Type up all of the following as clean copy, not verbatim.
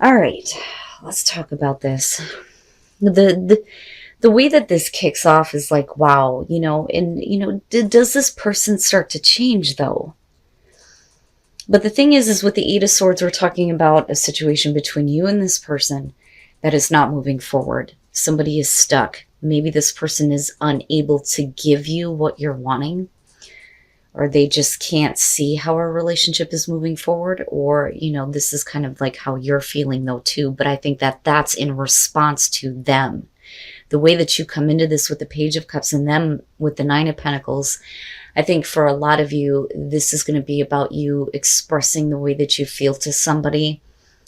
All right, let's talk about this. The way that this kicks off is like, wow, does this person start to change though? But the thing is with the Eight of Swords, we're talking about a situation between you and this person that is not moving forward. Somebody is stuck. Maybe this person is unable to give you what you're wanting, or they just can't see how a relationship is moving forward, or, this is kind of like how you're feeling though too. But I think that that's in response to them. The way that you come into this with the Page of Cups and them with the Nine of Pentacles, I think for a lot of you, this is going to be about you expressing the way that you feel to somebody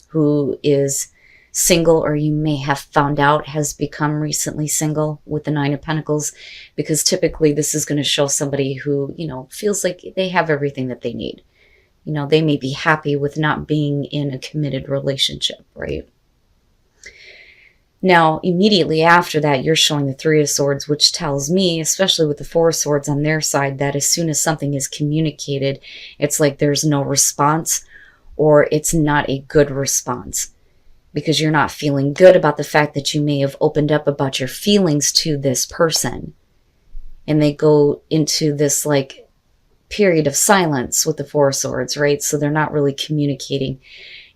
who is single, or you may have found out has become recently single with the Nine of Pentacles, because typically this is going to show somebody who, feels like they have everything that they need. They may be happy with not being in a committed relationship, right? Now, immediately after that, you're showing the Three of Swords, which tells me, especially with the Four of Swords on their side, that as soon as something is communicated, it's like there's no response, or it's not a good response, because you're not feeling good about the fact that you may have opened up about your feelings to this person. And they go into this like period of silence with the Four of Swords, right? So they're not really communicating.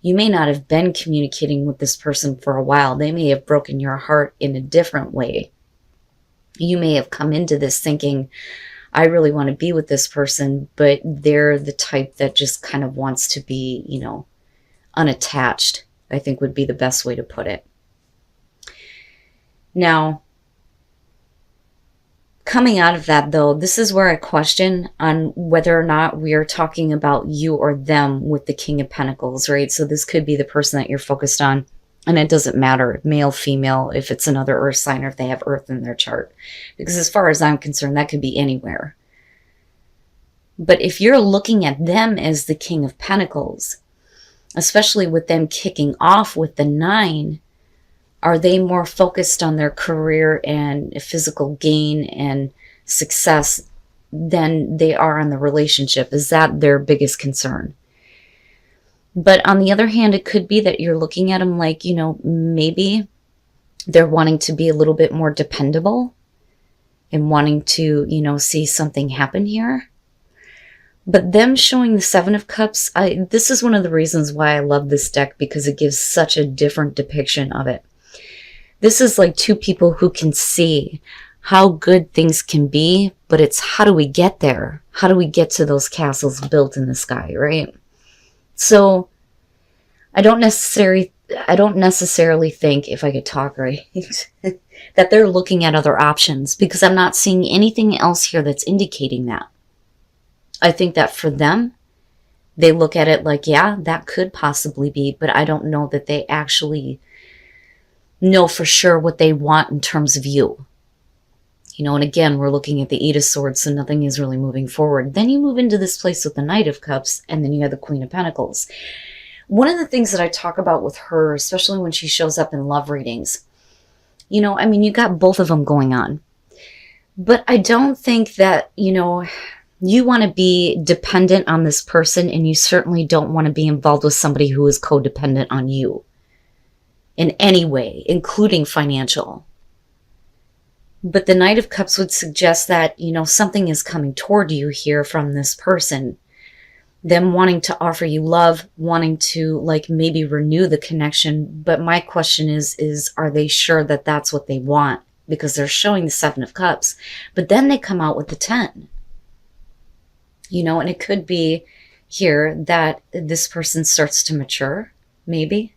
You may not have been communicating with this person for a while. They may have broken your heart in a different way. You may have come into this thinking, I really want to be with this person, but they're the type that just kind of wants to be, unattached, I think would be the best way to put it. Now, coming out of that, though, this is where I question on whether or not we are talking about you or them with the King of Pentacles, right? So this could be the person that you're focused on, and it doesn't matter, male, female, if it's another earth sign or if they have earth in their chart. Because as far as I'm concerned, that could be anywhere. But if you're looking at them as the King of Pentacles, especially with them kicking off with the 9, are they more focused on their career and physical gain and success than they are on the relationship? Is that their biggest concern? But on the other hand, it could be that you're looking at them like, maybe they're wanting to be a little bit more dependable and wanting to, see something happen here. But them showing the Seven of Cups, this is one of the reasons why I love this deck, because it gives such a different depiction of it. This is like two people who can see how good things can be, but it's how do we get there? How do we get to those castles built in the sky, right? So I don't necessarily think, if I could talk right, that they're looking at other options, because I'm not seeing anything else here that's indicating that. I think that for them, they look at it like, yeah, that could possibly be, but I don't know that they actually know for sure what they want in terms of you. And again, we're looking at the Eight of Swords, so nothing is really moving forward. Then you move into this place with the Knight of Cups, and then you have the Queen of Pentacles. One of the things that I talk about with her, especially when she shows up in love readings, you got both of them going on. But I don't think that, you want to be dependent on this person, and you certainly don't want to be involved with somebody who is codependent on you in any way, including financial. But the Knight of Cups would suggest that, something is coming toward you here from this person. Them wanting to offer you love, wanting to maybe renew the connection. But my question is are they sure that that's what they want? Because they're showing the Seven of Cups, but then they come out with the 10. And it could be here that this person starts to mature, maybe,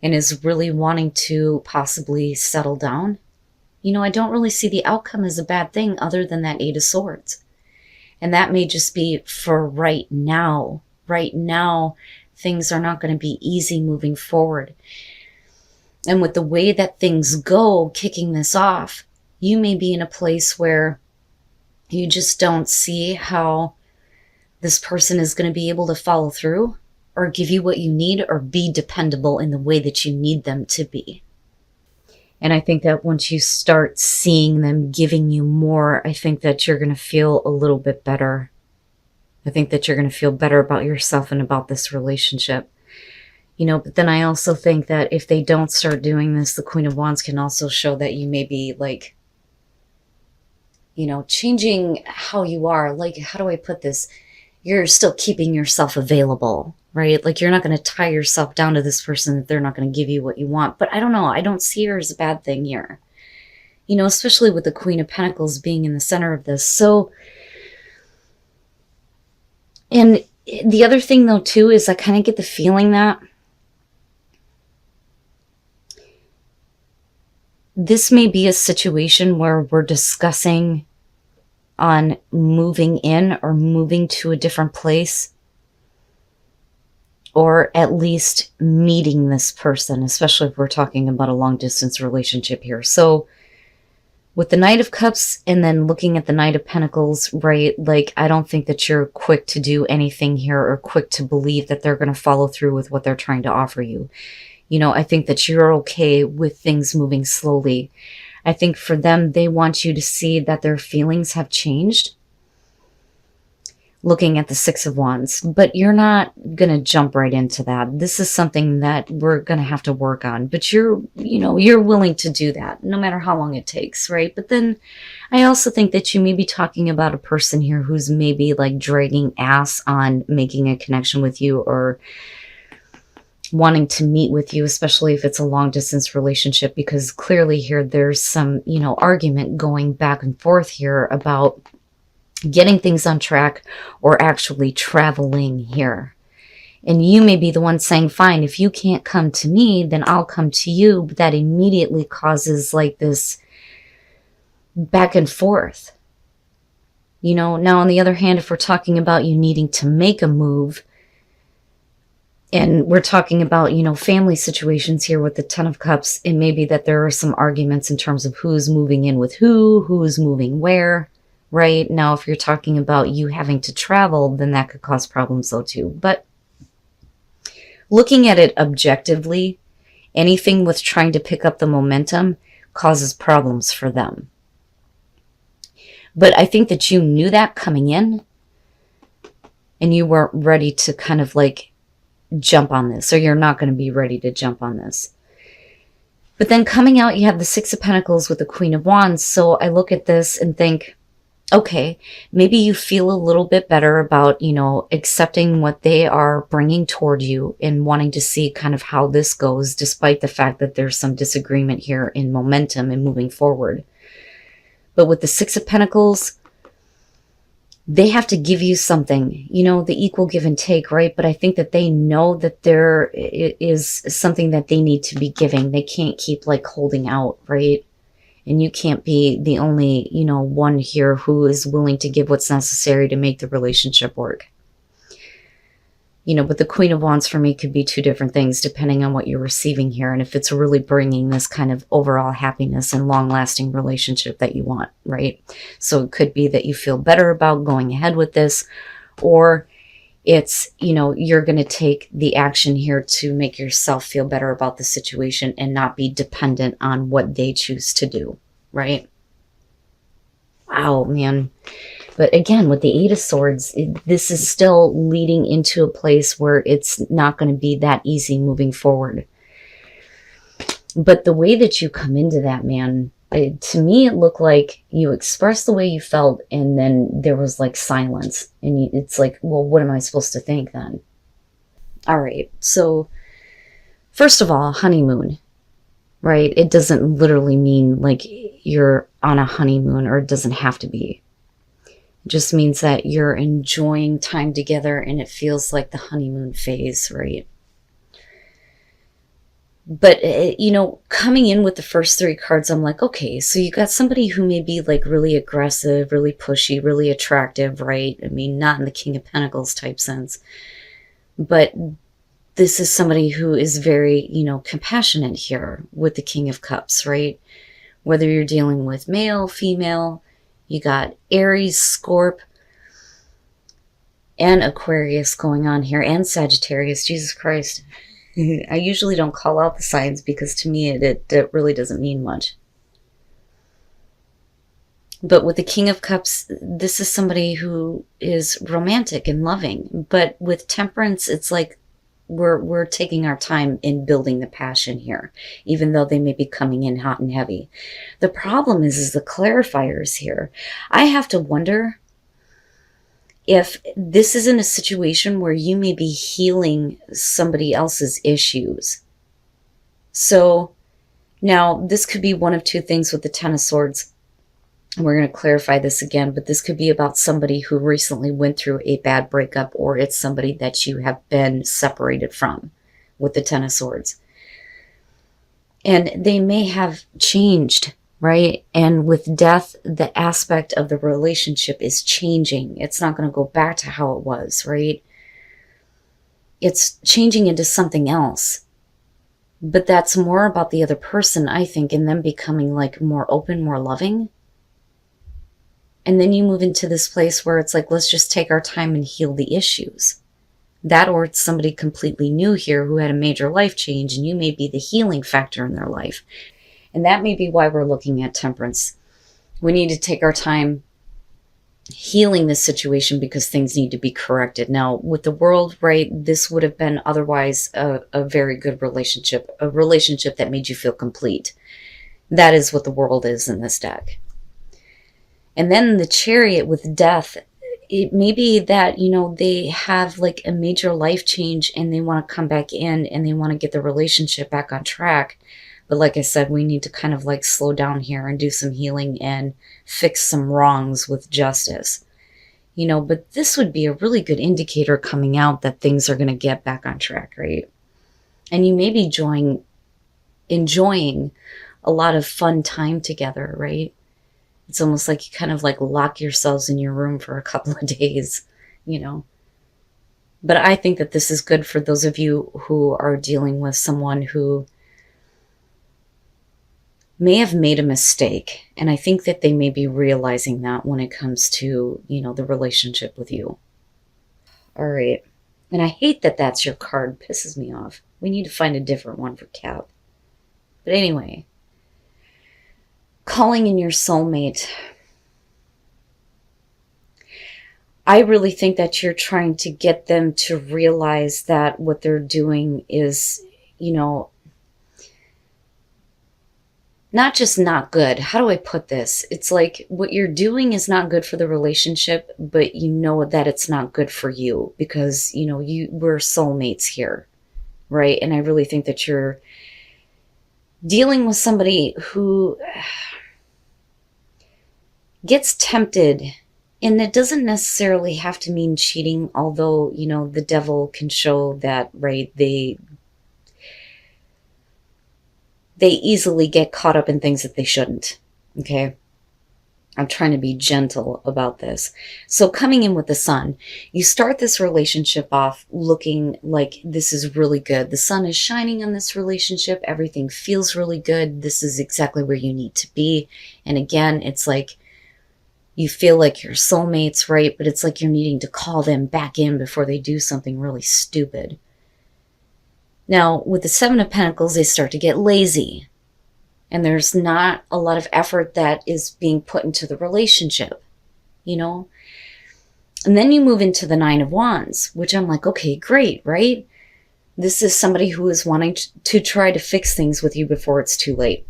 and is really wanting to possibly settle down. I don't really see the outcome as a bad thing other than that Eight of Swords. And that may just be for right now. Right now, things are not going to be easy moving forward. And with the way that things go, kicking this off, you may be in a place where you just don't see how this person is going to be able to follow through or give you what you need or be dependable in the way that you need them to be. And I think that once you start seeing them giving you more, I think that you're going to feel a little bit better. I think that you're going to feel better about yourself and about this relationship. But then I also think that if they don't start doing this, the Queen of Wands can also show that you may be like, changing how you are. Like, how do I put this? You're still keeping yourself available, right? Like, you're not going to tie yourself down to this person that they're not going to give you what you want. But I don't know. I don't see her as a bad thing here, especially with the Queen of Pentacles being in the center of this. So, and the other thing though, too, is I kind of get the feeling that this may be a situation where we're discussing on moving in or moving to a different place, or at least meeting this person, especially if we're talking about a long distance relationship here. So with the Knight of Cups and then looking at the Knight of Pentacles, right? Like, I don't think that you're quick to do anything here or quick to believe that they're going to follow through with what they're trying to offer you. I think that you're okay with things moving slowly. I think for them, they want you to see that their feelings have changed. Looking at the Six of Wands, but you're not going to jump right into that. This is something that we're going to have to work on, but you're willing to do that no matter how long it takes, right? But then I also think that you may be talking about a person here who's maybe like dragging ass on making a connection with you or wanting to meet with you, especially if it's a long distance relationship, because clearly here there's some, argument going back and forth here about getting things on track or actually traveling here. And you may be the one saying, fine, if you can't come to me, then I'll come to you. But that immediately causes like this back and forth. Now on the other hand, if we're talking about you needing to make a move, and we're talking about, family situations here with the Ten of Cups, it may be that there are some arguments in terms of who's moving in with who's moving where, right? Now, if you're talking about you having to travel, then that could cause problems though too. But looking at it objectively, anything with trying to pick up the momentum causes problems for them. But I think that you knew that coming in, and you weren't ready to kind of like jump on this, or you're not going to be ready to jump on this. But then coming out, you have the Six of Pentacles with the Queen of Wands. So I look at this and think, okay, maybe you feel a little bit better about, accepting what they are bringing toward you and wanting to see kind of how this goes, despite the fact that there's some disagreement here in momentum and moving forward. But with the Six of Pentacles, they have to give you something, the equal give and take, right? But I think that they know that there is something that they need to be giving. They can't keep like holding out, right? And you can't be the only, one here who is willing to give what's necessary to make the relationship work. But the Queen of Wands for me could be two different things depending on what you're receiving here. And if it's really bringing this kind of overall happiness and long-lasting relationship that you want, right? So it could be that you feel better about going ahead with this, or it's, you're going to take the action here to make yourself feel better about the situation and not be dependent on what they choose to do, right? Wow, man. But again, with the Eight of Swords, this is still leading into a place where it's not going to be that easy moving forward. But the way that you come into that, man, to me, it looked like you expressed the way you felt, and then there was like silence. And it's like, well, what am I supposed to think then? All right. So first of all, honeymoon, right? It doesn't literally mean like you're on a honeymoon, or it doesn't have to be. It just means that you're enjoying time together and it feels like the honeymoon phase, right? But, coming in with the first three cards, I'm like, okay, so you got somebody who may be like really aggressive, really pushy, really attractive, right? I mean, not in the King of Pentacles type sense, but this is somebody who is very, compassionate here with the King of Cups, right? Whether you're dealing with male, female, you got Aries, Scorp, and Aquarius going on here, and Sagittarius. Jesus Christ. I usually don't call out the signs because to me it really doesn't mean much. But with the King of Cups, this is somebody who is romantic and loving. But with Temperance, it's like We're taking our time in building the passion here, even though they may be coming in hot and heavy. The problem is the clarifiers here. I have to wonder if this isn't a situation where you may be healing somebody else's issues. So now this could be one of two things with the Ten of Swords. We're going to clarify this again, but this could be about somebody who recently went through a bad breakup, or it's somebody that you have been separated from with the Ten of Swords. And they may have changed, right? And with death, the aspect of the relationship is changing. It's not going to go back to how it was, right? It's changing into something else. But that's more about the other person, I think, and them becoming like more open, more loving. And then you move into this place where it's like, let's just take our time and heal the issues. That, or it's somebody completely new here who had a major life change, and you may be the healing factor in their life. And that may be why we're looking at temperance. We need to take our time healing this situation because things need to be corrected. Now, with the world, right, this would have been otherwise a very good relationship, a relationship that made you feel complete. That is what the world is in this deck. And then the Chariot with death, it may be that, you know, they have like a major life change and they want to come back in and they want to get the relationship back on track. But like I said, we need to kind of like slow down here and do some healing and fix some wrongs with justice. You know, but this would be a really good indicator coming out that things are going to get back on track, right? And you may be enjoying a lot of fun time together, right? It's almost like you kind of like lock yourselves in your room for a couple of days, you know. But I think that this is good for those of you who are dealing with someone who may have made a mistake. And I think that they may be realizing that when it comes to, you know, the relationship with you. All right. And I hate that that's your card. Pisses me off. We need to find a different one for Cap. But anyway. Calling in your soulmate. I really think that you're trying to get them to realize that what they're doing is, you know, not just not good. How do I put this? It's like what you're doing is not good for the relationship, but you know that it's not good for you because, you know, we're soulmates here, right? And I really think that you're dealing with somebody who gets tempted, and it doesn't necessarily have to mean cheating, although, you know, the devil can show that, right, they easily get caught up in things that they shouldn't, okay? I'm trying to be gentle about this. So coming in with the sun, you start this relationship off looking like this is really good. The sun is shining on this relationship. Everything feels really good. This is exactly where you need to be. And again, it's like you feel like you're soulmates, right? But it's like you're needing to call them back in before they do something really stupid. Now, with the Seven of Pentacles, they start to get lazy. And there's not a lot of effort that is being put into the relationship, you know? And then you move into the Nine of Wands, which I'm like, okay, great, right? This is somebody who is wanting to try to fix things with you before it's too late.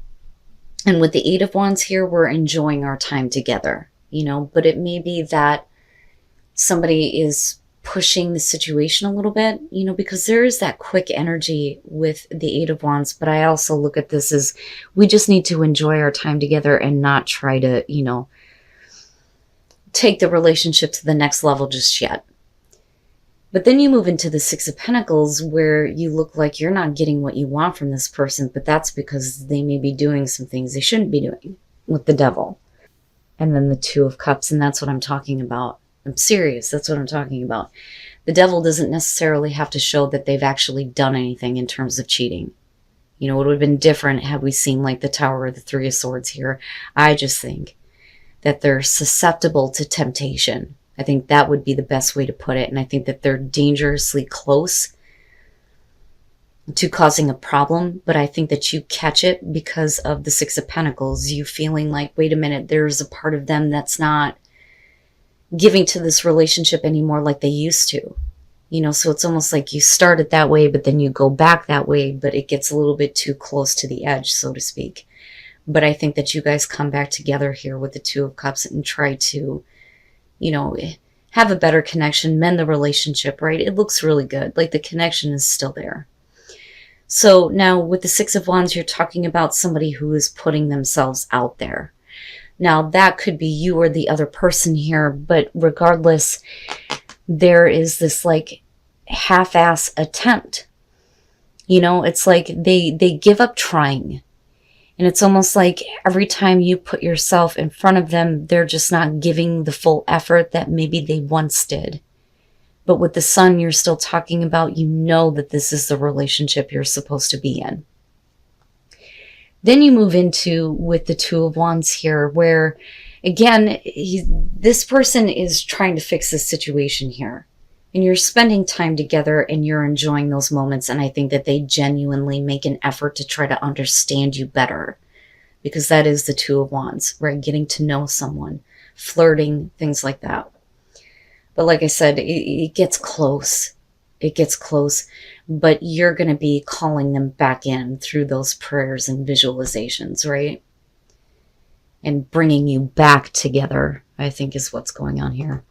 And with the Eight of Wands here, we're enjoying our time together, you know? But it may be that somebody is pushing the situation a little bit, you know, because there is that quick energy with the Eight of Wands. But I also look at this as we just need to enjoy our time together and not try to, you know, take the relationship to the next level just yet. But then you move into the Six of Pentacles where you look like you're not getting what you want from this person, but that's because they may be doing some things they shouldn't be doing with the devil. And then the Two of Cups, and that's what I'm talking about. I'm serious. That's what I'm talking about. The devil doesn't necessarily have to show that they've actually done anything in terms of cheating. You know, it would have been different had we seen like the Tower or the Three of Swords here. I just think that they're susceptible to temptation. I think that would be the best way to put it. And I think that they're dangerously close to causing a problem. But I think that you catch it because of the Six of Pentacles. You feeling like, wait a minute, there's a part of them that's not giving to this relationship anymore like they used to. You know, so it's almost like you started that way, but then you go back that way, but it gets a little bit too close to the edge, so to speak. But I think that you guys come back together here with the Two of Cups and try to, you know, have a better connection, mend the relationship, right? It looks really good. Like the connection is still there. So now with the Six of Wands, you're talking about somebody who is putting themselves out there. Now that could be you or the other person here, but regardless, there is this like half-ass attempt. You know, it's like they give up trying. And it's almost like every time you put yourself in front of them, they're just not giving the full effort that maybe they once did. But with the Sun, you're still talking about, you know that this is the relationship you're supposed to be in. Then you move into with the Two of Wands here, where again, this person is trying to fix this situation here. And you're spending time together and you're enjoying those moments. And I think that they genuinely make an effort to try to understand you better. Because that is the Two of Wands, right? Getting to know someone, flirting, things like that. But like I said, it gets close. It gets close. But you're going to be calling them back in through those prayers and visualizations, right? And bringing you back together, I think is what's going on here.